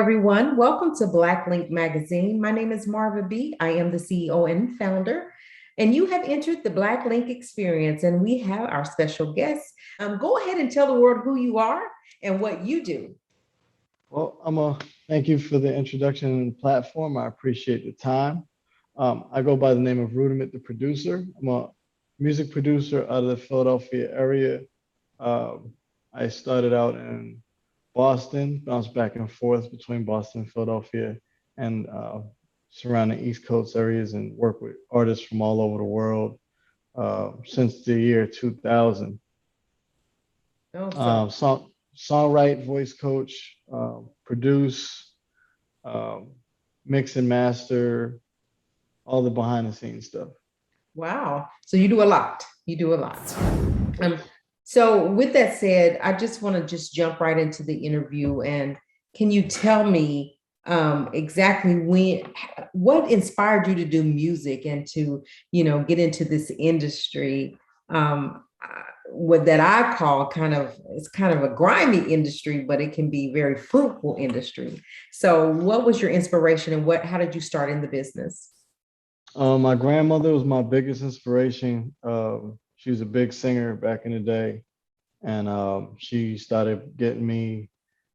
everyone. Welcome to Black Link Magazine. My name is Marva B. I am the CEO and founder, and you have entered the Black Link experience, and we have our special guest. Go ahead and tell the world who you are and what you do. Well, thank you for the introduction and platform. I appreciate the time. I go by the name of Rudament, the producer. I'm a music producer out of the Philadelphia area. I started out in Boston, bounced back and forth between Boston and Philadelphia and surrounding East Coast areas and work with artists from all over the world since the year 2000. Oh, Songwrite, voice coach, produce, mix and master, all the behind the scenes stuff. wow. So you do a lot. You do a lot. Um, so with that said, I just want to just jump right into the interview. And can you tell me exactly what inspired you to do music and to, get into this industry? What that I call it's kind of a grimy industry, but it can be very fruitful industry. So what was your inspiration and how did you start in the business? My grandmother was my biggest inspiration. She was a big singer back in the day, and she started getting me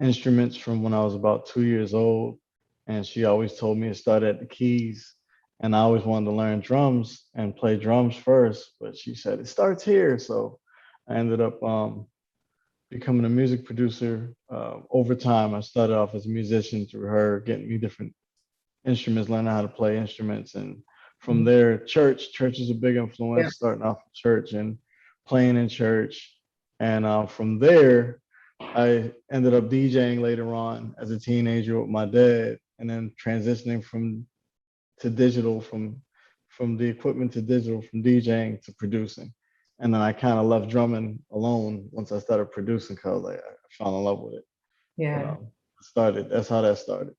instruments from when I was about 2 years old. And she always told me to start at the keys. And I always wanted to learn drums and play drums first, but she said it starts here. So I ended up becoming a music producer. Over time, I started off as a musician through her, getting me different instruments, learning how to play instruments. And from there, church is a big Yeah. influence, starting off in church and playing in church. And from there, I ended up DJing later on as a teenager with my dad, and then transitioning to digital, from the equipment to digital, from DJing to producing. And then I kind of left drumming alone once I started producing because I fell in love with it. But Yeah. that's how that started.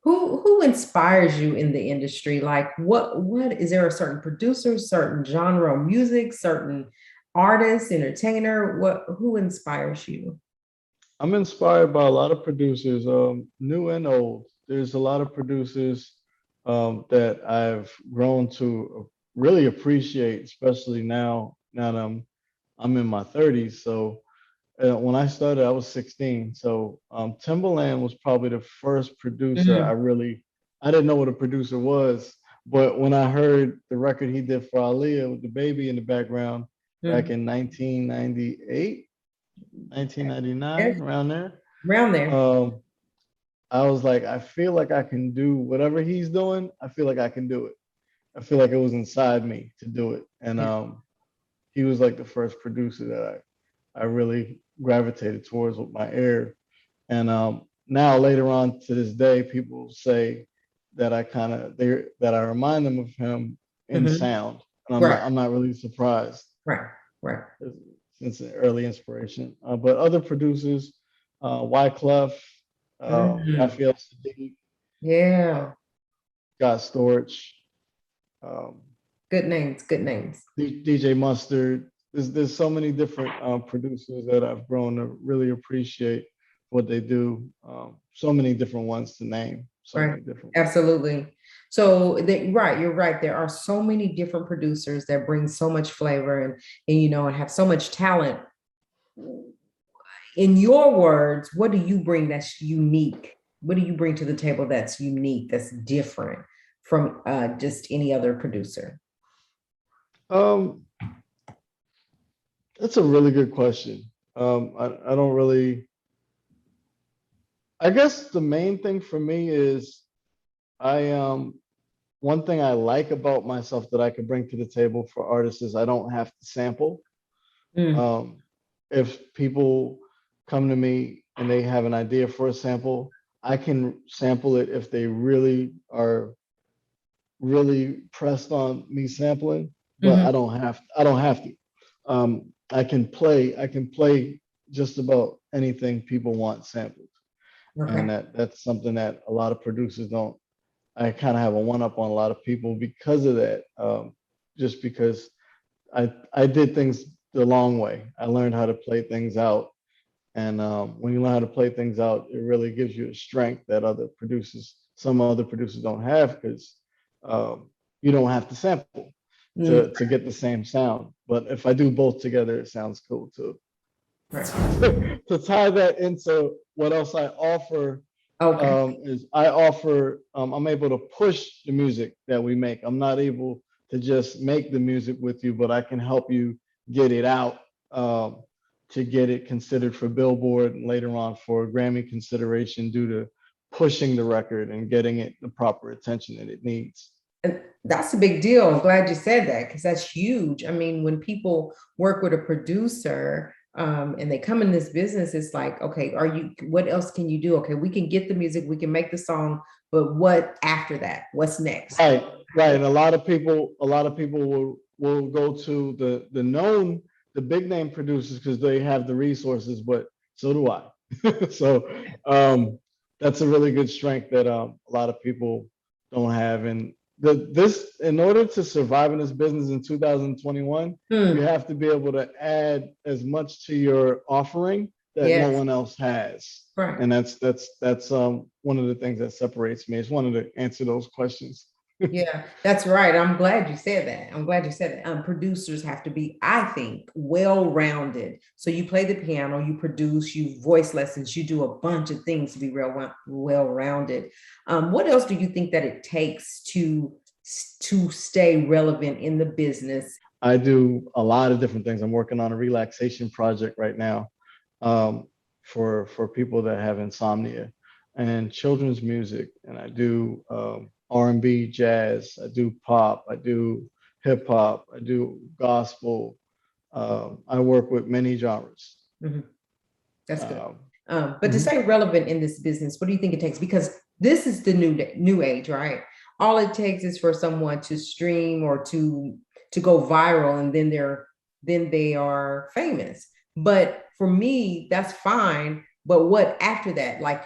Who inspires you in the industry? Like what is there a certain producer, certain genre of music, certain artist, entertainer? Who inspires you? I'm inspired by a lot of producers, new and old. There's a lot of producers that I've grown to really appreciate, especially now that I'm in my 30s. So when I started, I was 16. So Timbaland was probably the first producer Mhm. I didn't know what a producer was, but when I heard the record he did for Aaliyah with the baby in the background back Mhm. in 1998, 1999, Yeah, around there, around there. um, I was like, I feel like I can do whatever he's doing. I feel like I can do it. I feel like it was inside me to do it. And Yeah. he was like the first producer that I really gravitated towards with my ear. And now later on to this day, people say that I remind them of him in Mhm. sound, and Right, I'm not really surprised right, right. since the early inspiration. But other producers, Wyclef, Mhm. Raphael Sadiq, uh, Yeah, Scott Storch, um, good names, good names. DJ Mustard. There's so many different producers that I've grown to really appreciate what they do. So many different ones to name. So Right. many different ones. Absolutely. So right, you're right. There are so many different producers that bring so much flavor and have so much talent. In your words, what do you bring that's unique? What do you bring to the table that's unique, that's different from just any other producer? Um, that's a really good question. I don't really. I guess the main thing for me is I one thing I like about myself that I could bring to the table for artists is I don't have to sample. Mm, Um, if people come to me and they have an idea for a sample, I can sample it if they really are really pressed on me sampling, but mhm. I don't have to. I can play just about anything people want sampled. And Okay. that's something that a lot of producers don't. I kind of have a one up on a lot of people because of that. Just because I did things the long way. I learned how to play things out, And when you learn how to play things out, it really gives you a strength that some other producers don't have, because you don't have to sample Mm, to get the same sound. But if I do both together, it sounds cool too. right. To tie that into what else I offer, Okay. I'm able to push the music that we make. I'm not able to just make the music with you, but I can help you get it out, to get it considered for Billboard and later on for Grammy consideration, due to pushing the record and getting it the proper attention that it needs. And that's a big deal. I'm glad you said that because that's huge. I mean, when people work with a producer, and they come in this business, it's like, okay, what else can you do? Okay, we can get the music, we can make the song, but what after that? What's next? Right, right. And a lot of people will go to the big name producers because they have the resources, but so do I. So that's a really good strength that a lot of people don't have. And in order to survive in this business in 2021, you Hmm. have to be able to add as much to your offering that no Yes, one else has. right. And that's one of the things that separates me. I just wanted to answer those questions. Yeah, that's right. I'm glad you said that. I'm glad you said that. Producers have to be, I think, well-rounded. So you play the piano, you produce, you voice lessons, you do a bunch of things to be well-rounded. What else do you think that it takes to stay relevant in the business? I do a lot of different things. I'm working on a relaxation project right now, um, for people that have insomnia, and children's music. And I do R&B, jazz. I do pop. I do hip hop. I do gospel. I work with many genres. Mhm. That's good. Um, But to mhm. stay relevant in this business, what do you think it takes? Because this is the new age, right? All it takes is for someone to stream or to go viral, and then they are famous. But for me, that's fine. But what after that? Like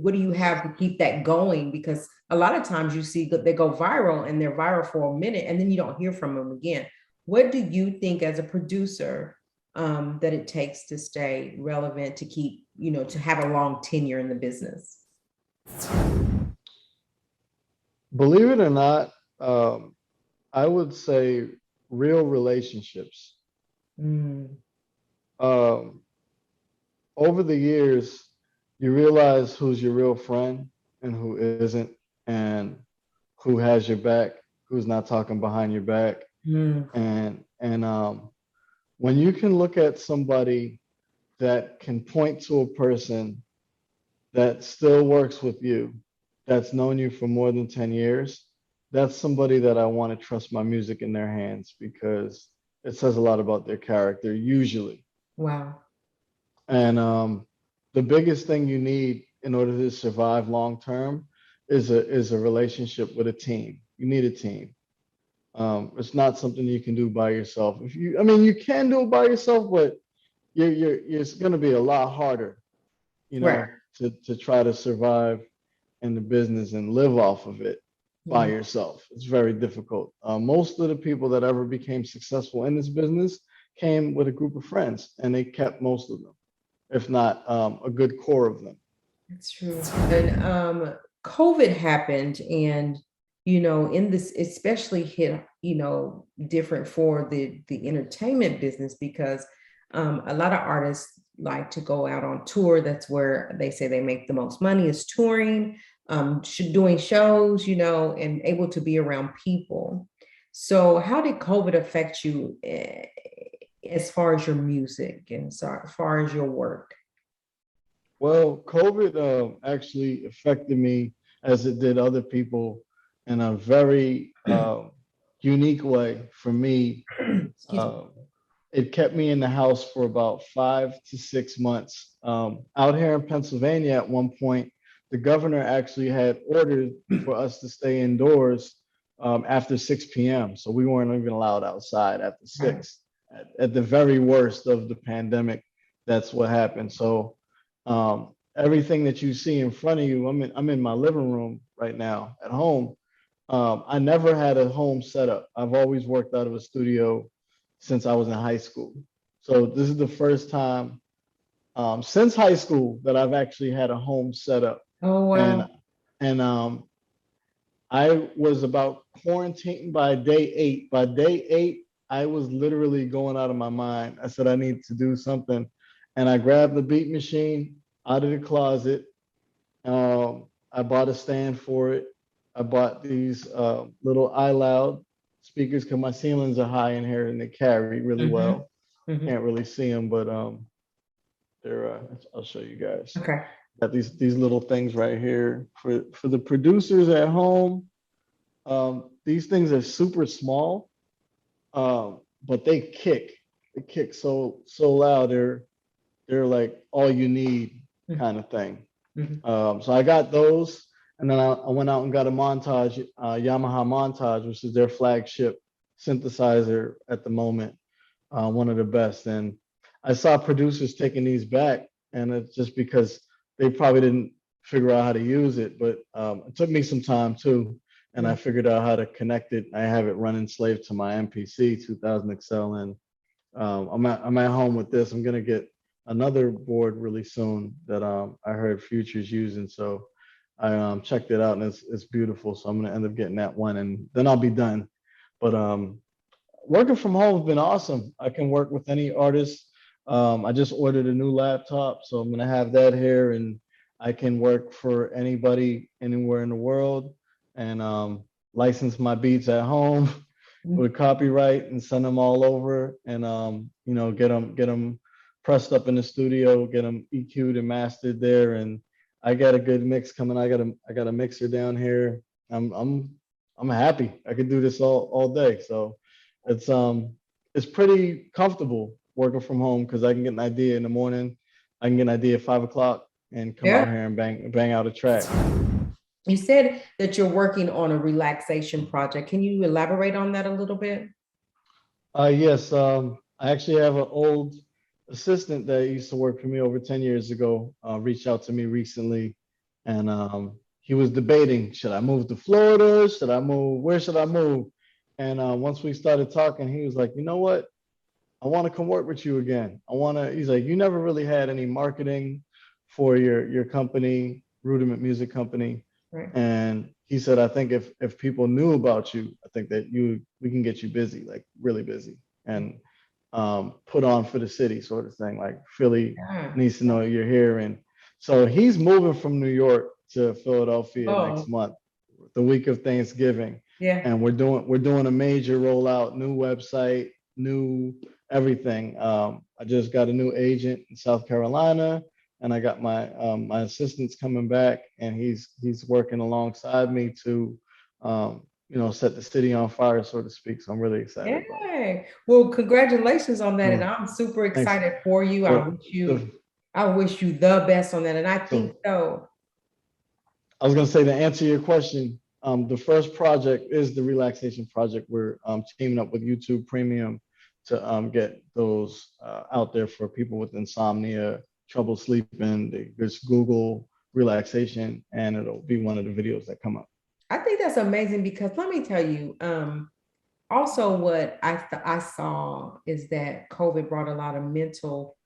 what do you have to keep that going? Because a lot of times you see that they go viral and they're viral for a minute, and then you don't hear from them again. What do you think as a producer, that it takes to stay relevant, to keep, to have a long tenure in the business? Believe it or not, I would say real relationships. Mm, Um, Over the years, you realize who's your real friend and who isn't, and who has your back, who's not talking behind your back. mm, And when you can look at somebody that can point to a person that still works with you, that's known you for more than 10 years, that's somebody that I want to trust my music in their hands, because it says a lot about their character usually. wow. And the biggest thing you need in order to survive long term is a relationship with a team. You need a team. It's not something you can do by yourself. I mean, you can do it by yourself, but it's going to be a lot harder, Right. to try to survive in the business and live off of it by Mhm. yourself. It's very difficult. Most of the people that ever became successful in this business came with a group of friends, and they kept most of them, if not a good core of them. That's true. And COVID happened, and in this especially hit, different for the entertainment business, because a lot of artists like to go out on tour. That's where they say they make the most money, is touring, doing shows, and able to be around people. So how did COVID affect you, as far as your music and so as far as your work? Well, COVID actually affected me as it did other people in a very unique way. For me, Excuse me. uh, it kept me in the house for about 5 to 6 months. Out here in Pennsylvania, at one point, the governor actually had ordered for us to stay indoors after 6 p.m. So we weren't even allowed outside after Right. 6. At the very worst of the pandemic, that's what happened. So everything that you see in front of you, I'm in my living room right now at home. I never had a home setup. I've always worked out of a studio since I was in high school. So this is the first time since high school that I've actually had a home set up. Oh, And wow. and I was about quarantined by day 8. By day 8, I was literally going out of my mind. I said I need to do something, and I grabbed the beat machine out of the closet. I bought a stand for it. I bought these little iLoud speakers because my ceilings are high in here and they carry really Hmm. well. Hmm. Can't really see them, but they're. I'll show you guys. Okay. Got these little things right here for the producers at home. These things are super small, but they kick. They kick so loud. They're like all you need kind of thing. Hmm. So I got those, and then I went out and got a montage, Yamaha Montage, which is their flagship synthesizer at the moment, one of the best. And I saw producers taking these back, and it's just because they probably didn't figure out how to use it. But it took me some time too, and I figured out how to connect it. I have it running slave to my MPC 2000 XL, and I'm at home with this. I'm gonna get another board really soon that I heard Future's using. So I checked it out and it's beautiful. So I'm gonna end up getting that one, and then I'll be done. But working from home has been awesome. I can work with any artist. I just ordered a new laptop, so I'm gonna have that here, and I can work for anybody anywhere in the world, and license my beats at home with copyright and send them all over, and get them pressed up in the studio, get them EQ'd and mastered there, and I got a good mix coming. I got a mixer down here. I'm happy. I could do this all day. So it's it's pretty comfortable working from home because I can get an idea in the morning. I can get an idea at 5 o'clock and come out Yeah. here and bang out a track. You said that you're working on a relaxation project. Can you elaborate on that a little bit? Yes, I actually have an old assistant that used to work for me over 10 years ago, reached out to me recently, and he was debating, should I move to Florida? Should I move? Where should I move? And once we started talking, he was like, you know what? I want to come work with you again. He's like, you never really had any marketing for your company, Rudament Music Company. Right. And he said, I think if people knew about you, I think that we can get you busy, like really busy, and put on for the city sort of thing. Like Philly Yeah. needs to know you're here. And so he's moving from New York to Philadelphia next Oh, month, the week of Thanksgiving. yeah. And we're doing a major rollout, new website, new everything. I just got a new agent in South Carolina, and I got my assistant's coming back, and he's working alongside me to set the city on fire, so to speak. So I'm really excited about it. Yeah. Well, congratulations on that. And Well, I'm super thanks. excited for you. So the I wish you the best on that. And I think so so. I was gonna say, to answer your question, the first project is the relaxation project. We're teaming up with YouTube Premium to get those out there for people with insomnia, trouble sleeping. They just Google relaxation, and it'll be one of the videos that come up. I think that's amazing because let me tell you, also what I saw is that COVID brought a lot of mental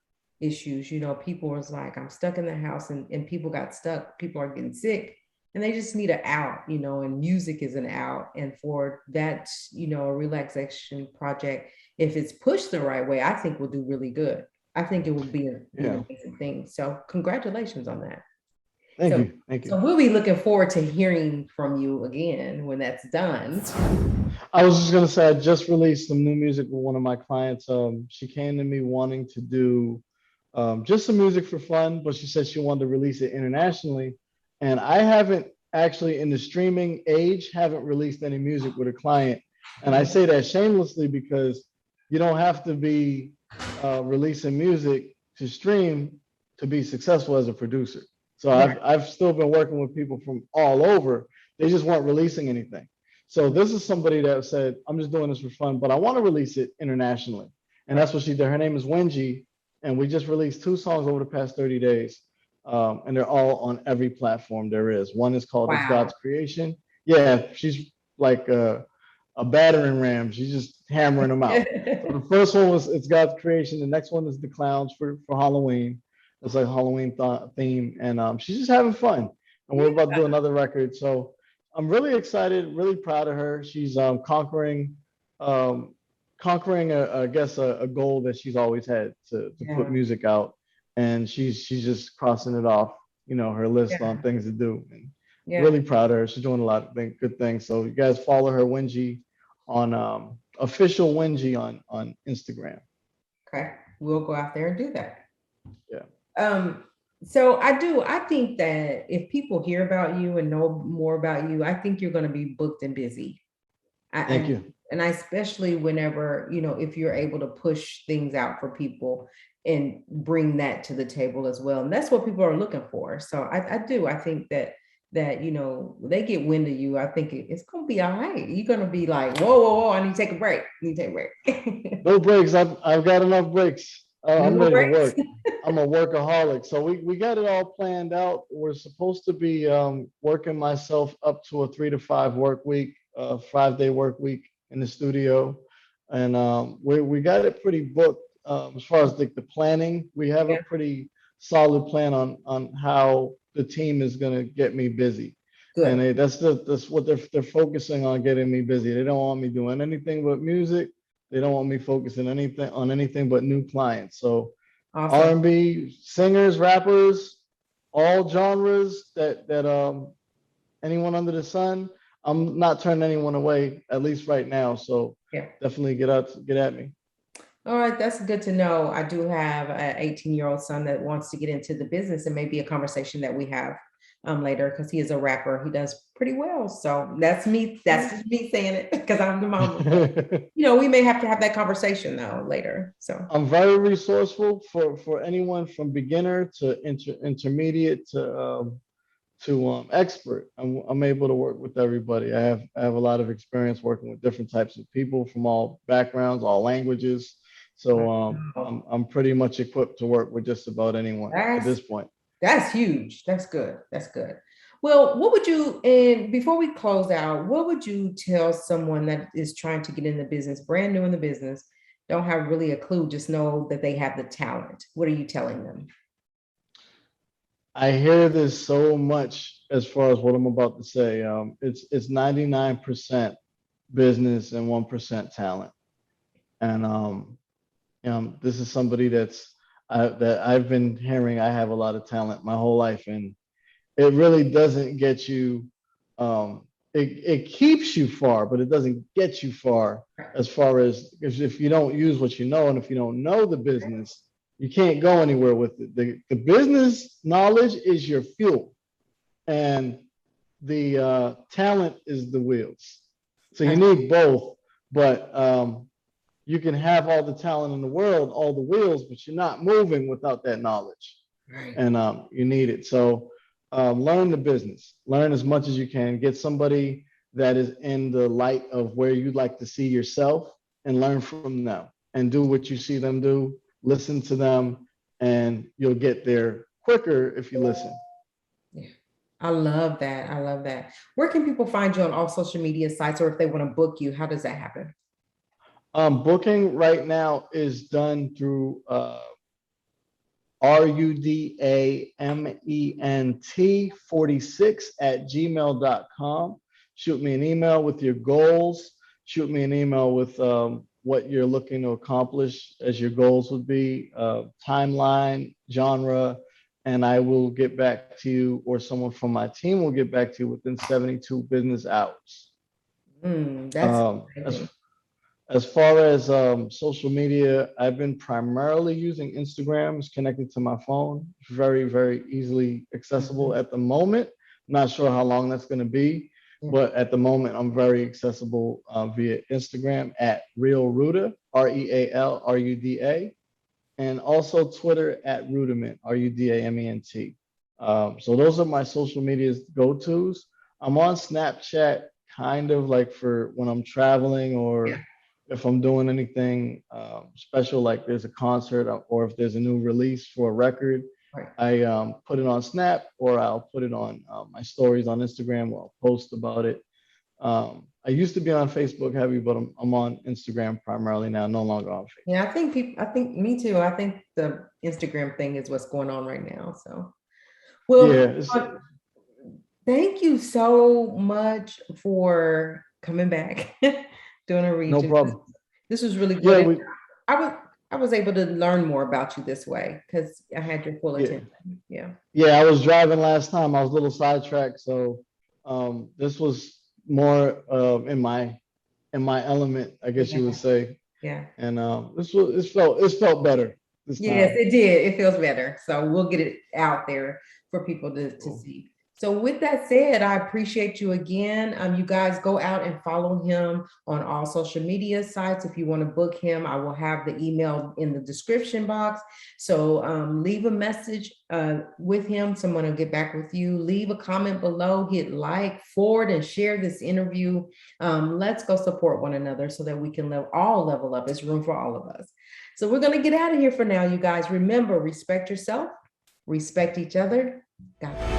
issues. People was like, I'm stuck in the house, and people got stuck. People are getting sick, and they just need an out, and music is an out. And for that, a relaxation project, if it's pushed the right way, I think will do really good. I think it will be an Yeah. amazing thing. So congratulations on that. Thank So, you. Thank so you. we'll be looking forward to hearing from you again when that's done. I was just gonna say I just released some new music with one of my clients. She came to me wanting to do just some music for fun, but she said she wanted to release it internationally. And I haven't actually, in the streaming age, haven't released any music with a client. And I say that shamelessly because you don't have to be releasing music to stream to be successful as a producer. So Right. I've still been working with people from all over. They just weren't releasing anything. So this is somebody that said, I'm just doing this for fun, but I want to release it internationally. And that's what she did. Her name is Wenji, and we just released 2 songs over the past 30 days. And they're all on every platform there is. One is called It's Wow. God's Creation. Yeah, she's like a battering ram. She's just hammering them out. So the first one was It's God's Creation. The next one is The Clowns for Halloween. It's like Halloween theme, and she's just having fun. And we're about to do another record, so I'm really excited, really proud of her. She's um, conquering I guess a goal that she's always had to put Yeah. music out, and she's just crossing it off, her list on Yeah. things to do. And Yeah. really proud of her. She's doing a lot of good things. So you guys follow her Wingy on official Wingy on Instagram. Okay. We'll go out there and do that. Yeah. Um, so I think that if people hear about you and know more about you, I think you're going to be booked and busy. Thank I you. and I especially whenever, if you're able to push things out for people and bring that to the table as well. And that's what people are looking for. So I think that they get wind of you. I think it's gonna be all right. You're gonna be like, whoa, whoa, whoa, I need to take a break. I need to take a break. No breaks. I've got enough breaks. I'm No ready to breaks. work. I'm a workaholic. So we got it all planned out. We're supposed to be working myself up to a 3 to 5 work week, 5 day work week in the studio. And we got it pretty booked as far as the planning. We have a Yeah, pretty solid plan on how the team is going to get me busy. And good. that's what they're focusing on, getting me busy. They don't want me doing anything but music. They don't want me focusing anything but new clients. So Awesome. R&B singers, rappers, all genres that anyone under the sun. I'm not turning anyone away, at least right now. So Yeah. definitely get at me. All right, that's good to know. I do have an 18-year-old son that wants to get into the business, and maybe a conversation that we have later because he is a rapper. He does pretty well. So that's me. That's just me saying it because I'm the mama. But, we may have to have that conversation though later. So I'm very resourceful for anyone from beginner to intermediate to expert. I'm able to work with everybody. I have a lot of experience working with different types of people from all backgrounds, all languages. So wow. I'm pretty much equipped to work with just about anyone at that's this point. that's huge. That's good. That's good. Well, what would you, and before we close out, what would you tell someone that is trying to get in the business, brand new in the business, don't have really a clue, just know that they have the talent? What are you telling them? I hear this so much as far as what I'm about to say. It's 99% business and 1% talent. And this is somebody that I've been hearing. I have a lot of talent my whole life, and it really doesn't get you. It keeps you far, but it doesn't get you as far as if you don't use what you know, and if you don't know the business, you can't go anywhere with it. The business knowledge is your fuel, and the talent is the wheels. So you I, need both, but you can have all the talent in the world, all the wheels, but you're not moving without that knowledge, right. and you need it. So learn the business, learn as much as you can, get somebody that is in the light of where you'd like to see yourself, and learn from them and do what you see them do, listen to them, and you'll get there quicker if you listen. Yeah. I love that. I love that. Where can people find you on all social media sites, or if they want to book you, how does that happen? Booking right now is done through rudament46@gmail.com. Shoot me an email with your goals. Shoot me an email with what you're looking to accomplish as your goals would be, timeline, genre, and I will get back to you, or someone from my team will get back to you within 72 business hours. That's As exciting. as far as social media, I've been primarily using Instagram. It's connected to my phone, very, very easily accessible Mhm. at the moment. Not sure how long that's going to be, Yeah. but at the moment, I'm very accessible via Instagram at Real Ruda, RealRuda, and also Twitter at Rudament, Rudament. So those are my social media go-tos. I'm on Snapchat kind of like for when I'm traveling, Yeah. or if I'm doing anything special, like there's a concert, or if there's a new release for a record. Right. I put it on Snap, or I'll put it on my stories on Instagram, or I'll post about it. I used to be on Facebook heavy, but I'm on Instagram primarily now, no longer on Facebook. Yeah, I think me too. I think the Instagram thing is what's going on right now. So, Yeah, well, thank you so much for coming back, doing a no region. problem. This was really Yeah, good. I was I was able to learn more about you this way because I had your full yeah, attention. Yeah. yeah. I was driving last time. I was a little sidetracked, so this was more in my element, I guess you would Yeah. say. Yeah. And it felt better this Yes, time. it did. It feels better. So we'll get it out there for people to Cool. see. So with that said, I appreciate you again. You guys go out and follow him on all social media sites. If you want to book him, I will have the email in the description box. So leave a message with him. Someone will get back with you. Leave a comment below, hit like, forward, and share this interview. Let's go support one another so that we can all level up. There's room for all of us. So we're going to get out of here for now, you guys. Remember, respect yourself, respect each other. God bless.